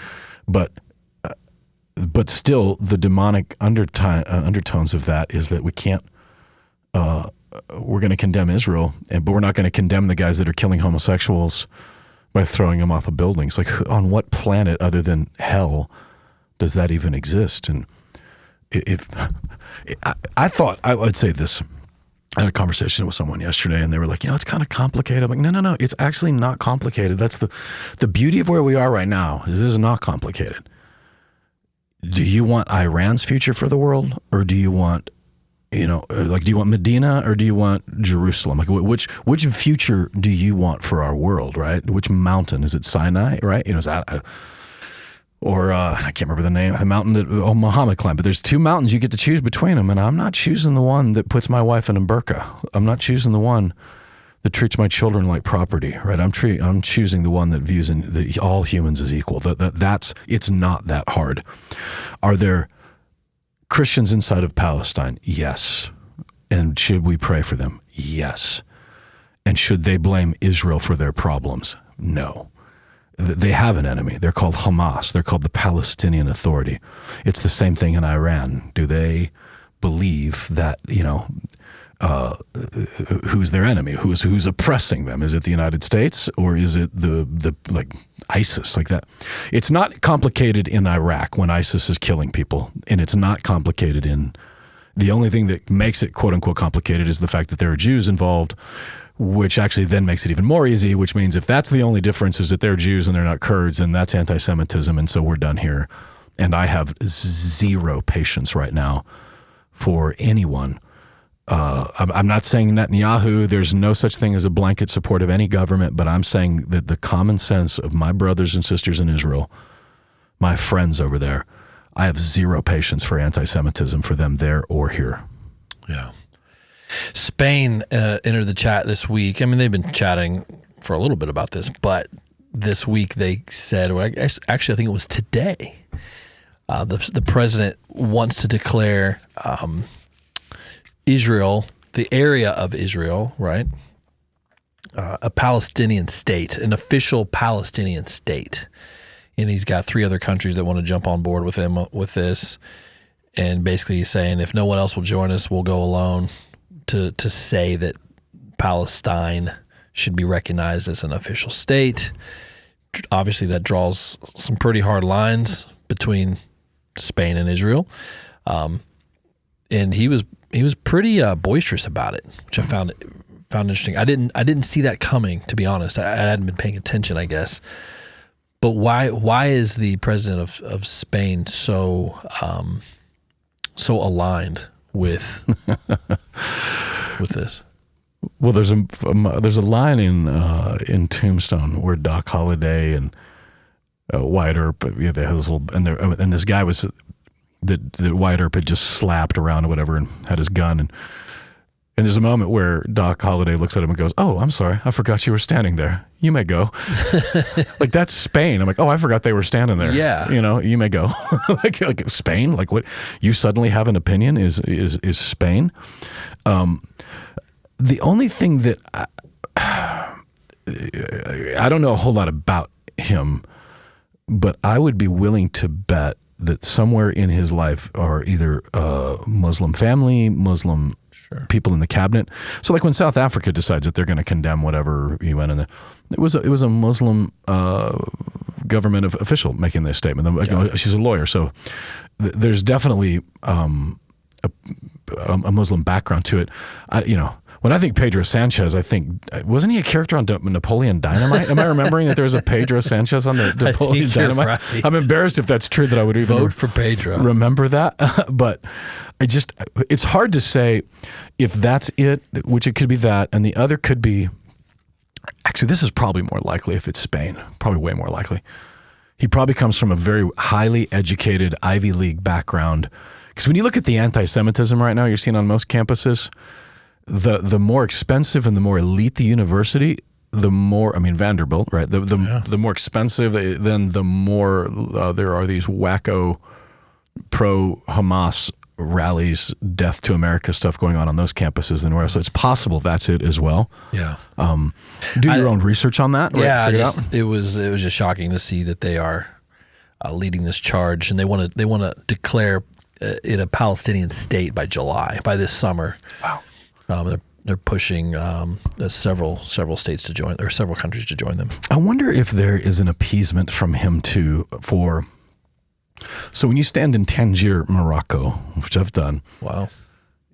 But still, the demonic undertones of that is that we can't. We're going to condemn Israel, but we're not going to condemn the guys that are killing homosexuals by throwing them off of buildings. Like, on what planet other than hell does that even exist? And if I thought I'd say this. I had a conversation with someone yesterday, and they were like, it's kind of complicated. I'm like, no, it's actually not complicated. That's the beauty of where we are right now. This is not complicated. Do you want Iran's future for the world, or do you want, do you want Medina, or do you want Jerusalem? Like, which future do you want for our world, right? Which mountain? Is it Sinai, right? Is that... Or I can't remember the name, the mountain that Muhammad climbed. But there's two mountains you get to choose between them, and I'm not choosing the one that puts my wife in a burqa. I'm not choosing the one that treats my children like property, right? I'm choosing the one that views all humans as equal. It's not that hard. Are there Christians inside of Palestine? Yes. And should we pray for them? Yes. And should they blame Israel for their problems? No. They have an enemy. They're called Hamas. They're called the Palestinian Authority. It's the same thing in Iran. Do they believe that, who's their enemy? Who's oppressing them? Is it the United States, or is it the like ISIS, like that? It's not complicated in Iraq when ISIS is killing people, and it's not complicated in. The only thing that makes it quote unquote complicated is the fact that there are Jews involved, which actually then makes it even more easy, which means if that's the only difference is that they're Jews and they're not Kurds, and that's anti-Semitism, and so we're done here. And I have zero patience right now for anyone. I'm not saying Netanyahu, there's no such thing as a blanket support of any government, but I'm saying that the common sense of my brothers and sisters in Israel, my friends over there, I have zero patience for anti-Semitism for them there or here. Yeah. Spain entered the chat this week. I mean, they've been chatting for a little bit about this, but this week they said, actually, I think it was today, the president wants to declare Israel, the area of Israel, right, a Palestinian state, an official Palestinian state. And he's got 3 other countries that want to jump on board with him with this. And basically he's saying, if no one else will join us, we'll go alone. To say that Palestine should be recognized as an official state. Obviously, that draws some pretty hard lines between Spain and Israel, and he was pretty boisterous about it, which I found interesting. I didn't see that coming, to be honest. I hadn't been paying attention, I guess. But why is the president of Spain so aligned with this? Well, there's a line in Tombstone where Doc Holliday and Wyatt Earp, they had this little, and this guy was that Wyatt Earp had just slapped around or whatever and had his gun, and there's a moment where Doc Holliday looks at him and goes, "Oh, I'm sorry, I forgot you were standing there. You may go." Like, that's Spain. I'm like, "Oh, I forgot they were standing there." Yeah, you may go. like Spain. Like, what? You suddenly have an opinion is Spain. The only thing that I don't know a whole lot about him, but I would be willing to bet that somewhere in his life are either Muslim family, Muslim people in the cabinet. So, like, when South Africa decides that they're going to condemn whatever he went in, it was a Muslim government official making this statement. She's a lawyer, so there's definitely a Muslim background to it. When I think Pedro Sanchez, I think, wasn't he a character on Napoleon Dynamite? Am I remembering that there was a Pedro Sanchez on the Napoleon Dynamite? Right. I'm embarrassed if that's true that I would even vote for Pedro. Remember that. But it's hard to say if that's it, which it could be that, and the other could be, actually, this is probably more likely if it's Spain, probably way more likely. He probably comes from a very highly educated Ivy League background. Because when you look at the anti-Semitism right now you're seeing on most campuses, the more expensive and the more elite the university, the more, Vanderbilt, right? The more expensive, then the more there are these wacko pro-Hamas rallies, death to America stuff going on those campuses than where. So it's possible that's it as well. Yeah. Do your own research on that. Yeah. It was just shocking to see that they are leading this charge, and they want to declare it a Palestinian state by this summer. Wow. They're pushing several states to join, or several countries to join them. I wonder if there is an appeasement from him so when you stand in Tangier, Morocco, which I've done, wow,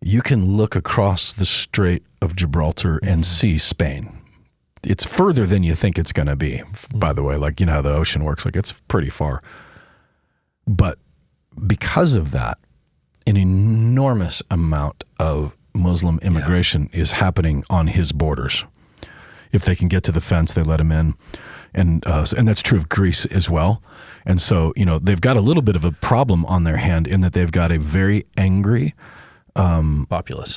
you can look across the Strait of Gibraltar and see Spain. It's further than you think it's going to be, by the way. Like, how the ocean works, like, it's pretty far. But because of that, an enormous amount of Muslim immigration is happening on his borders. If they can get to the fence, they let him in. And that's true of Greece as well. And so, they've got a little bit of a problem on their hand in that they've got a very angry populace.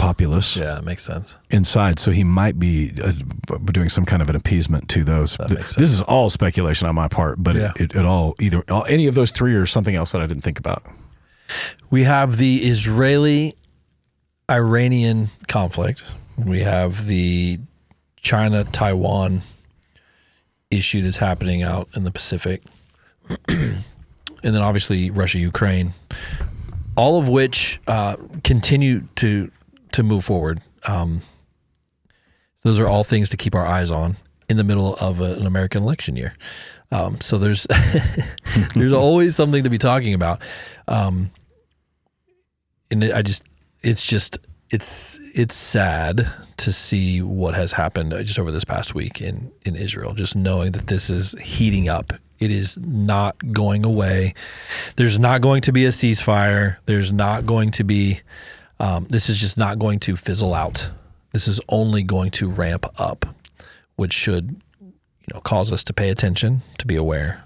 Yeah, it makes sense. Inside. So he might be doing some kind of an appeasement to those. This is all speculation on my part, but any of those three or something else that I didn't think about. We have the Israeli-Iranian conflict. We have the China-Taiwan issue that's happening out in the Pacific. And then obviously Russia-Ukraine, all of which continue to move forward. Those are all things to keep our eyes on in the middle of an American election year. So there's there's always something to be talking about. And it's sad to see what has happened just over this past week in Israel, just knowing that this is heating up. It is not going away. There's not going to be a ceasefire. There's not going to be, this is just not going to fizzle out. This is only going to ramp up, which should, cause us to pay attention, to be aware,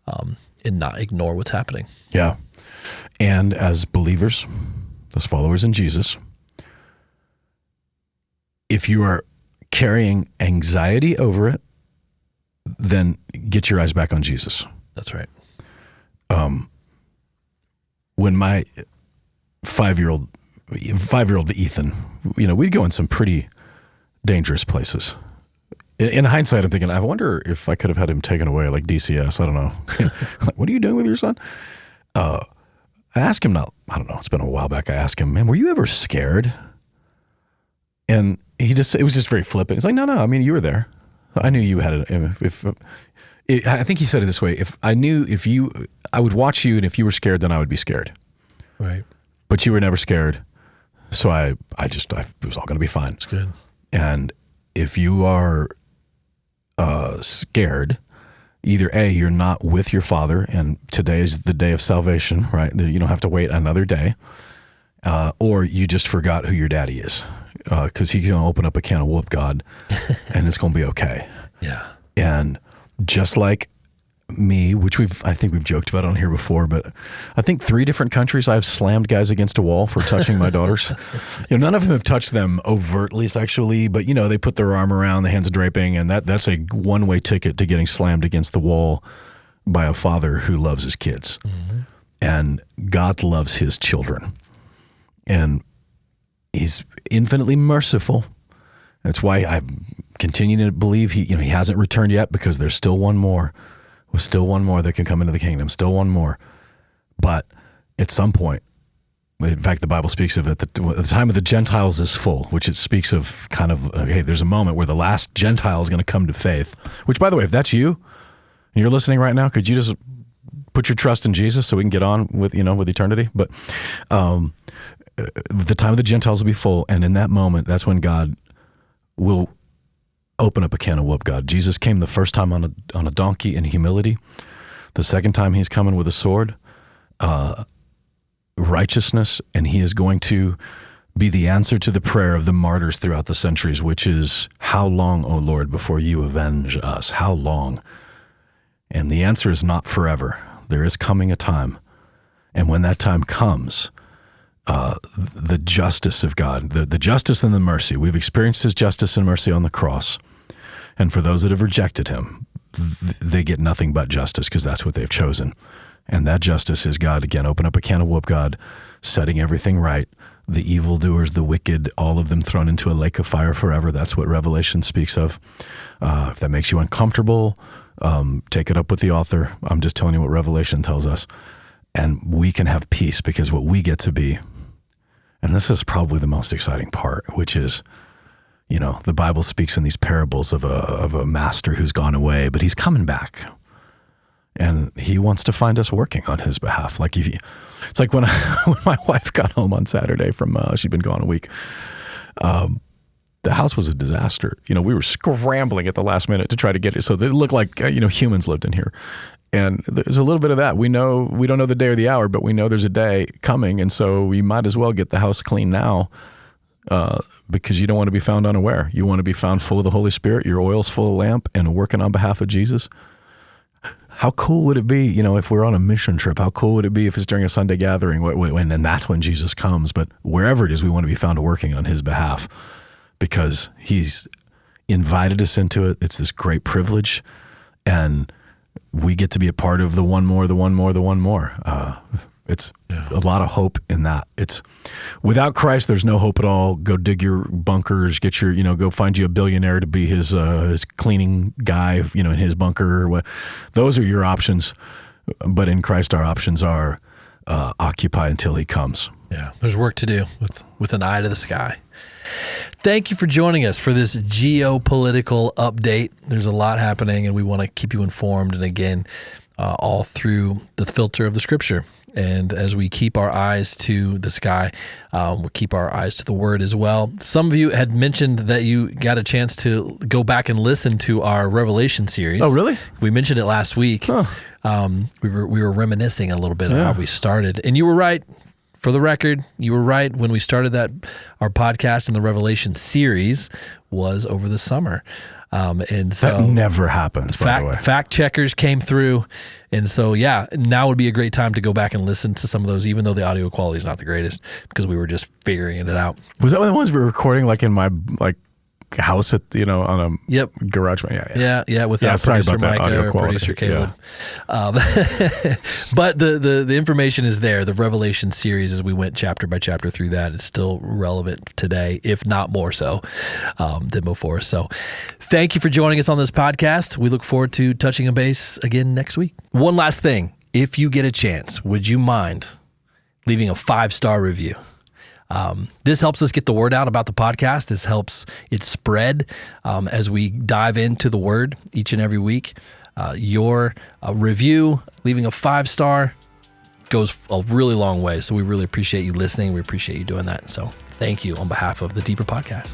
and not ignore what's happening. Yeah. And as believers, as followers in Jesus, if you are carrying anxiety over it, then get your eyes back on Jesus. That's right. When my 5-year-old Ethan, we'd go in some pretty dangerous places. In hindsight, I'm thinking, I wonder if I could have had him taken away, like DCS. I don't know. Like, what are you doing with your son? I asked him, I don't know, it's been a while back. I asked him, man, were you ever scared? And it was just very flippant. He's like, no, I mean, you were there. I knew you had it. I think he said it this way: I would watch you, and if you were scared, then I would be scared. Right. But you were never scared, so it was all going to be fine. It's good. And if you are scared, either A, you're not with your Father, and today is the day of salvation, right? You don't have to wait another day. or you just forgot who your daddy is, because he's going to open up a can of whoop God, and it's going to be okay. Yeah. And just like me, which I think we've joked about on here before, but I think 3 different countries I've slammed guys against a wall for touching my daughters. None of them have touched them overtly sexually, but they put their arm around, the hands draping, and that's a one-way ticket to getting slammed against the wall by a father who loves his kids. Mm-hmm. And God loves his children. And he's infinitely merciful. That's why I continue to believe he hasn't returned yet, because there's still one more. There's still one more that can come into the kingdom, still one more. But at some point, in fact, the Bible speaks of it, the time of the Gentiles is full, which it speaks of kind of, hey, there's a moment where the last Gentile is going to come to faith, which, by the way, if that's you, and you're listening right now, could you just put your trust in Jesus so we can get on with, with eternity? But the time of the Gentiles will be full, and in that moment, that's when God will open up a can of whoop God. Jesus came the first time on a donkey in humility. The second time he's coming with a sword, righteousness, and he is going to be the answer to the prayer of the martyrs throughout the centuries, which is, how long, O Lord, before you avenge us? How long? And the answer is not forever. There is coming a time. And when that time comes, the justice of God, the justice and the mercy, we've experienced his justice and mercy on the cross. And for those that have rejected him, they get nothing but justice, because that's what they've chosen. And that justice is God, again, open up a can of whoop God, setting everything right. The evildoers, the wicked, all of them thrown into a lake of fire forever. That's what Revelation speaks of. If that makes you uncomfortable, take it up with the author. I'm just telling you what Revelation tells us. And we can have peace, because what we get to be, and this is probably the most exciting part, which is, the Bible speaks in these parables of a master who's gone away, but he's coming back. And he wants to find us working on his behalf. It's like when my wife got home on Saturday from, she'd been gone a week, the house was a disaster. We were scrambling at the last minute to try to get it so that it looked like, humans lived in here. And there's a little bit of that. We don't know the day or the hour, but we know there's a day coming. And so we might as well get the house clean now, because you don't want to be found unaware. You want to be found full of the Holy Spirit, your oil's full of lamp, and working on behalf of Jesus. How cool would it be, if we're on a mission trip? How cool would it be if it's during a Sunday gathering, and that's when Jesus comes? But wherever it is, we want to be found working on his behalf, because he's invited us into it. It's this great privilege, and we get to be a part of the one more. It's a lot of hope in that. It's without Christ, there's no hope at all. Go dig your bunkers, get your, go find you a billionaire to be his cleaning guy, in his bunker or what. Those are your options. But in Christ, our options are occupy until he comes. Yeah, there's work to do with an eye to the sky. Thank you for joining us for this geopolitical update. There's a lot happening, and we want to keep you informed, and again, all through the filter of the Scripture. And as we keep our eyes to the sky, we'll keep our eyes to the Word as well. Some of you had mentioned that you got a chance to go back and listen to our Revelation series. Oh, really? We mentioned it last week. Huh. We were reminiscing a little bit of how we started, and you were right. For the record, you were right. When we started our podcast in the Revelation series was over the summer. And so that never happens, by the way. Fact checkers came through. And so, now would be a great time to go back and listen to some of those, even though the audio quality is not the greatest, because we were just figuring it out. Was that one of the ones we were recording in my house at on a garage? Yeah. With producer Micah or producer Caleb. But the information is there. The Revelation series, as we went chapter by chapter through that, is still relevant today, if not more so than before. So thank you for joining us on this podcast. We look forward to touching a base again next week. One last thing. If you get a chance, would you mind leaving a 5-star review? This helps us get the word out about the podcast. This helps it spread as we dive into the Word each and every week. Your review, leaving a 5-star, goes a really long way. So we really appreciate you listening. We appreciate you doing that. So thank you on behalf of the Deeper Podcast.